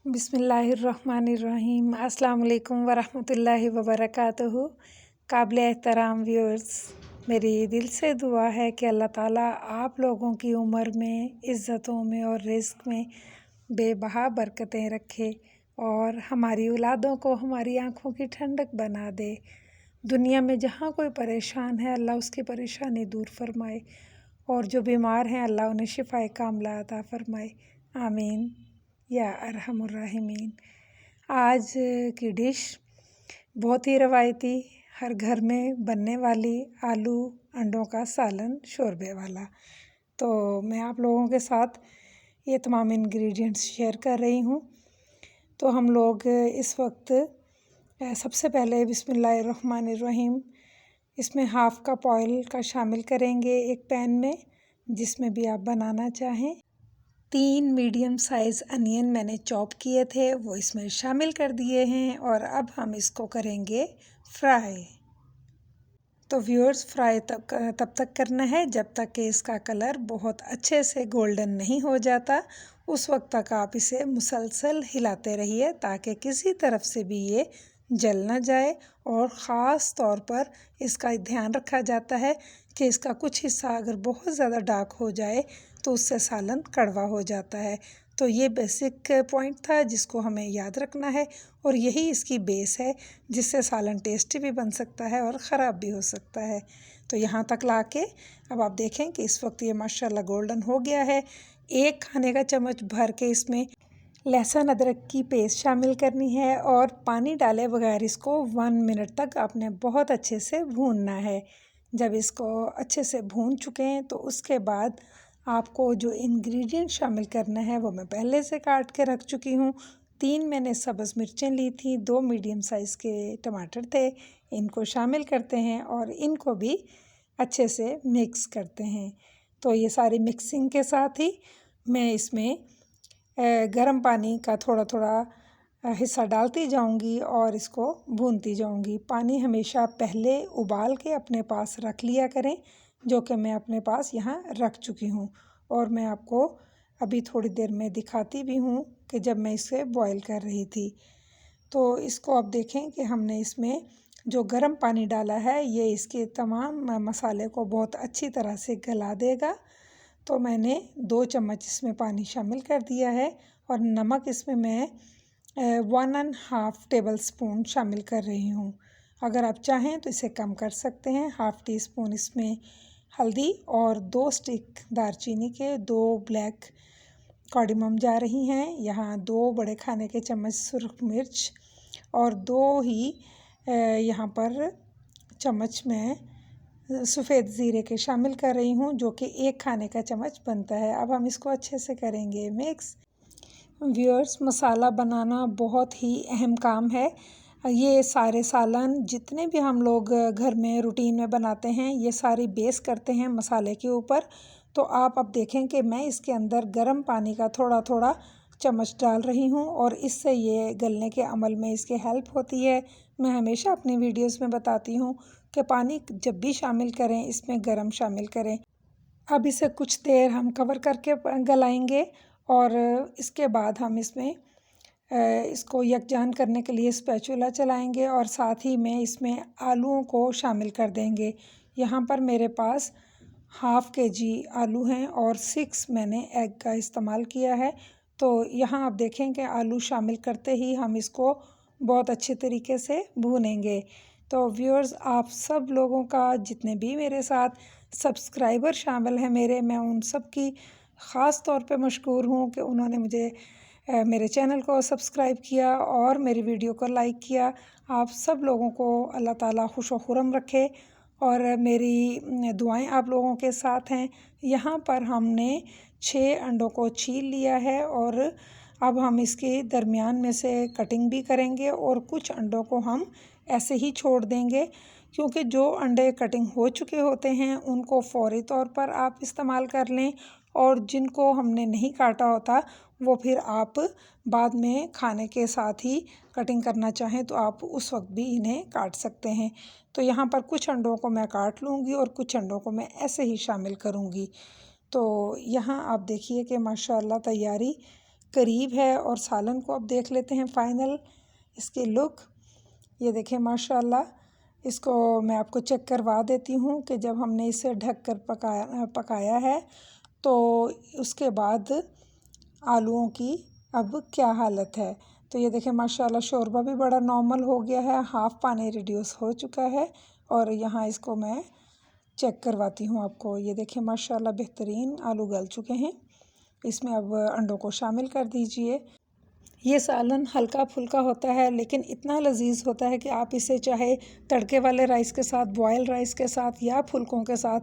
बिस्मिल्लाहिर्रहमानिर्रहीम। अस्सलाम वालेकुम वरहमतुल्लाहि वबरकातुहू। काबिल एहतराम व्यूअर्स, मेरी दिल से दुआ है कि अल्लाह ताला आप लोगों की उम्र में, इज़्ज़तों में और रिज़्क़ में बेबहा बरकतें रखे और हमारी औलादों को हमारी आँखों की ठंडक बना दे। दुनिया में जहाँ कोई परेशान है अल्लाह उसकी परेशानी दूर फरमाए और जो बीमार हैं अल्लाह उन्हें शिफ़ाए कामिला अता फरमाए। आमीन या अरहमुर राहिमीन। आज की डिश बहुत ही रवायती, हर घर में बनने वाली आलू अंडों का सालन शोरबे वाला। तो मैं आप लोगों के साथ ये तमाम इंग्रेडिएंट्स शेयर कर रही हूँ। तो हम लोग इस वक्त सबसे पहले बिस्मिल्लाहिर्रहमानिर्रहीम इसमें हाफ़ कप ऑयल का शामिल करेंगे एक पैन में, जिसमें भी आप बनाना चाहें। 3 मीडियम साइज़ अनियन मैंने चॉप किए थे वो इसमें शामिल कर दिए हैं और अब हम इसको करेंगे फ्राई। तो व्यूअर्स, फ्राई तब तक करना है जब तक कि इसका कलर बहुत अच्छे से गोल्डन नहीं हो जाता। उस वक्त तक आप इसे मुसलसल हिलाते रहिए ताकि किसी तरफ से भी ये जल ना जाए। और ख़ास तौर पर इसका ध्यान रखा जाता है कि इसका कुछ हिस्सा अगर बहुत ज़्यादा डार्क हो जाए तो उससे सालन कड़वा हो जाता है। तो ये बेसिक पॉइंट था जिसको हमें याद रखना है और यही इसकी बेस है जिससे सालन टेस्टी भी बन सकता है और ख़राब भी हो सकता है। तो यहाँ तक लाके अब आप देखें कि इस वक्त ये माशाल्लाह गोल्डन हो गया है। 1 खाने का चम्मच भर के इसमें लहसुन अदरक की पेस्ट शामिल करनी है और पानी डाले बगैर इसको 1 मिनट तक आपने बहुत अच्छे से भूनना है। जब इसको अच्छे से भून चुके हैं तो उसके बाद आपको जो इंग्रेडिएंट शामिल करना है वो मैं पहले से काट के रख चुकी हूँ। 3 मैंने सब्ज़ मिर्चें ली थी, 2 मीडियम साइज़ के टमाटर थे। इनको शामिल करते हैं और इनको भी अच्छे से मिक्स करते हैं। तो ये सारी मिक्सिंग के साथ ही मैं इसमें गर्म पानी का थोड़ा थोड़ा हिस्सा डालती जाऊंगी और इसको भूनती जाऊंगी। पानी हमेशा पहले उबाल के अपने पास रख लिया करें, जो कि मैं अपने पास यहाँ रख चुकी हूँ और मैं आपको अभी थोड़ी देर में दिखाती भी हूँ कि जब मैं इसे बॉईल कर रही थी। तो इसको अब देखें कि हमने इसमें जो गर्म पानी डाला है ये इसके तमाम मसाले को बहुत अच्छी तरह से गला देगा। तो मैंने 2 चम्मच इसमें पानी शामिल कर दिया है और नमक इसमें मैं 1½ टेबल स्पून शामिल कर रही हूँ। अगर आप चाहें तो इसे कम कर सकते हैं। ½ टी स्पून इसमें हल्दी और 2 स्टिक दारचीनी के 2 ब्लैक कार्डेमम जा रही हैं। यहाँ 2 बड़े खाने के चम्मच सुरख मिर्च और 2 ही यहाँ पर चम्मच में सफ़ेद ज़ीरे के शामिल कर रही हूँ, जो कि 1 खाने का चम्मच बनता है। अब हम इसको अच्छे से करेंगे मिक्स। व्यूअर्स, मसाला बनाना बहुत ही अहम काम है। ये सारे सालन जितने भी हम लोग घर में रूटीन में बनाते हैं ये सारी बेस करते हैं मसाले के ऊपर। तो आप अब देखें कि मैं इसके अंदर गर्म पानी का थोड़ा थोड़ा चम्मच डाल रही हूँ और इससे ये गलने के अमल में इसके हेल्प होती है। मैं हमेशा अपनी वीडियोस में बताती हूँ कि पानी जब भी शामिल करें इसमें गर्म शामिल करें। अब इसे कुछ देर हम कवर करके गलाएंगे और इसके बाद हम इसमें इसको यकजान करने के लिए स्पैचुला चलाएंगे और साथ ही में इसमें आलूओं को शामिल कर देंगे। यहाँ पर मेरे पास ½ kg आलू हैं और 6 मैंने एग का इस्तेमाल किया है। तो यहाँ आप देखें कि आलू शामिल करते ही हम इसको बहुत अच्छे तरीके से भूनेंगे। तो व्यूअर्स, आप सब लोगों का जितने भी मेरे साथ सब्सक्राइबर शामिल हैं मैं उन सब की ख़ास तौर पे मशकूर हूँ कि उन्होंने मुझे मेरे चैनल को सब्सक्राइब किया और मेरी वीडियो को लाइक किया। आप सब लोगों को अल्लाह ताला खुश व खुर्रम रखे और मेरी दुआएं आप लोगों के साथ हैं। यहाँ पर हमने 6 अंडों को छील लिया है और अब हम इसके दरमियान में से कटिंग भी करेंगे और कुछ अंडों को हम ऐसे ही छोड़ देंगे, क्योंकि जो अंडे कटिंग हो चुके होते हैं उनको फ़ौरी तौर पर आप इस्तेमाल कर लें और जिनको हमने नहीं काटा होता वो फिर आप बाद में खाने के साथ ही कटिंग करना चाहें तो आप उस वक्त भी इन्हें काट सकते हैं। तो यहाँ पर कुछ अंडों को मैं काट लूँगी और कुछ अंडों को मैं ऐसे ही शामिल करूँगी। तो यहाँ आप देखिए कि माशाल्लाह तैयारी करीब है और सालन को अब देख लेते हैं फाइनल इसकी लुक। ये देखें माशाल्लाह, इसको मैं आपको चेक करवा देती हूँ कि जब हमने इसे ढक कर पकाया है तो उसके बाद आलूओं की अब क्या हालत है। तो ये देखें माशाल्लाह शोरबा भी बड़ा नॉर्मल हो गया है, हाफ़ पानी रिड्यूस हो चुका है। और यहाँ इसको मैं चेक करवाती हूँ आपको। ये देखें माशाल्लाह बेहतरीन आलू गल चुके हैं। इसमें अब अंडों को शामिल कर दीजिए। ये सालन हल्का फुल्का होता है लेकिन इतना लजीज होता है कि आप इसे चाहे तड़के वाले राइस के साथ, बॉयल राइस के साथ या फुल्कों के साथ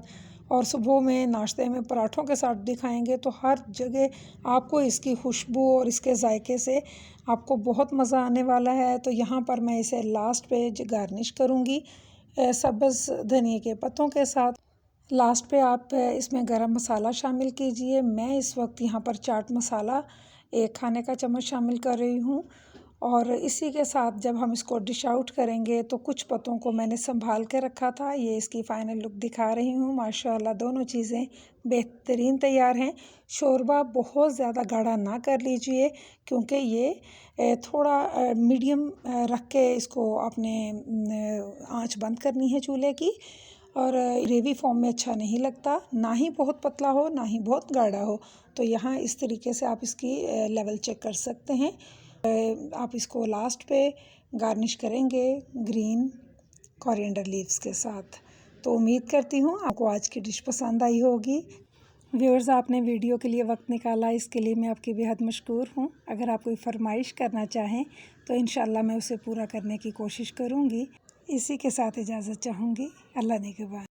और सुबह में नाश्ते में पराठों के साथ भी खाएंगे तो हर जगह आपको इसकी खुशबू और इसके जायके से आपको बहुत मज़ा आने वाला है। तो यहाँ पर मैं इसे लास्ट पे गार्निश करूँगी सब्ज़ धनिए के पत्तों के साथ। लास्ट पे आप इसमें गरम मसाला शामिल कीजिए। मैं इस वक्त यहाँ पर चाट मसाला 1 खाने का चम्मच शामिल कर रही हूँ। और इसी के साथ जब हम इसको डिश आउट करेंगे तो कुछ पत्तों को मैंने संभाल के रखा था। ये इसकी फ़ाइनल लुक दिखा रही हूँ। माशाल्लाह दोनों चीज़ें बेहतरीन तैयार हैं। शोरबा बहुत ज़्यादा गाढ़ा ना कर लीजिए क्योंकि ये थोड़ा मीडियम रख के इसको आपने आंच बंद करनी है चूल्हे की। और ग्रेवी फॉर्म में अच्छा नहीं लगता, ना ही बहुत पतला हो ना ही बहुत गाढ़ा हो। तो यहाँ इस तरीके से आप इसकी लेवल चेक कर सकते हैं। आप इसको लास्ट पे गार्निश करेंगे ग्रीन कोरिएंडर लीव्स के साथ। तो उम्मीद करती हूँ आपको आज की डिश पसंद आई होगी। व्यूअर्स, आपने वीडियो के लिए वक्त निकाला, इसके लिए मैं आपकी बेहद मशकूर हूँ। अगर आप कोई फरमाइश करना चाहें तो इंशाल्लाह मैं उसे पूरा करने की कोशिश करूँगी। इसी के साथ इजाज़त चाहूँगी। अल्लाह निगहबान।